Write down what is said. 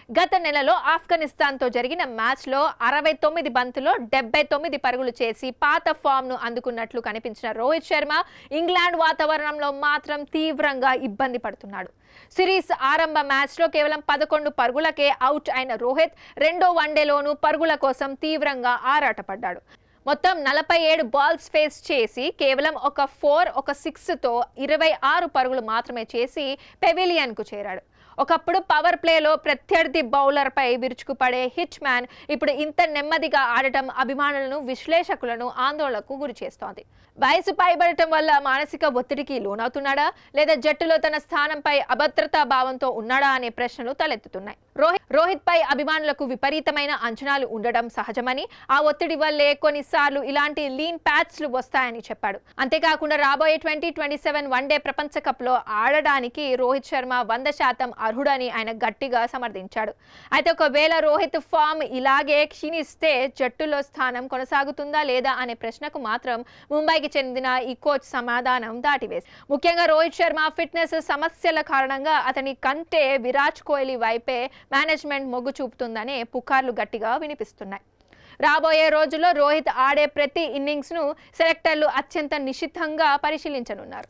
గత నెలలో ఆఫ్ఘనిస్తాన్తో జరిగిన మ్యాచ్లో 69 బంతుల్లో 79 పరుగులు చేసి పాత ఫామ్ను అందుకున్నట్లు కనిపించిన రోహిత్ శర్మ ఇంగ్లాండ్ వాతావరణంలో మాత్రం తీవ్రంగా ఇబ్బంది పడుతున్నాడు. సిరీస్ ఆరంభ మ్యాచ్లో కేవలం 11 పరుగులకే అవుట్ అయిన రోహిత్ రెండో వన్డేలోనూ పరుగుల కోసం తీవ్రంగా ఆరాటపడ్డాడు. మొత్తం 47 బాల్స్ ఫేస్ చేసి కేవలం ఒక 4 ఒక 6తో 26 పరుగులు మాత్రమే చేసి పెవిలియన్కు చేరాడు. ఒకప్పుడు పవర్ ప్లేలో ప్రత్యర్థి బౌలర్పై విరుచుకుపడే హిట్ మ్యాన్ ఇప్పుడు ఇంత నెమ్మదిగా ఆడటం అభిమానులను విశ్లేషకులను ఆందోళనకు గురి చేస్తోంది. వయసు పైబడటం వల్ల మానసిక ఒత్తిడికి లోనవుతున్నాడా లేదా జట్టులో తన స్థానంపై అభద్రతా భావంతో ఉన్నాడా అనే ప్రశ్నలు తలెత్తుతున్నాయి. రోహిత్ పై అభిమానులకు విపరీతమైన అంచనాలు ఉండడం సహజమని, ఆ ఒత్తిడి వల్లే కొన్నిసార్లు ఇలాంటి లీన్ ప్యాచ్లు వస్తాయని చెప్పాడు. అంతేకాకుండా రాబోయే 2027 వన్డే ప్రపంచ కప్ లో ఆడడానికి రోహిత్ శర్మ 100% అర్హుడని ఆయన గట్టిగా సమర్థించాడు. అయితే ఒకవేళ రోహిత్ ఫామ్ ఇలాగే క్షీణిస్తే జట్టులో స్థానం కొనసాగుతుందా లేదా అనే ప్రశ్నకు మాత్రం ముంబైకి చెందిన ఈ కోచ్ సమాధానం దాటివేసి, ముఖ్యంగా రోహిత్ శర్మ ఫిట్నెస్ సమస్యల కారణంగా అతని కంటే విరాట్ కోహ్లీ వైపే మేనేజ్మెంట్ మొగ్గు చూపుతుందనే పుకార్లు గట్టిగా వినిపిస్తున్నాయి. రాబోయే రోజుల్లో రోహిత్ ఆడే ప్రతి ఇన్నింగ్స్ను సెలెక్టర్లు అత్యంత నిశితంగా పరిశీలించనున్నారు.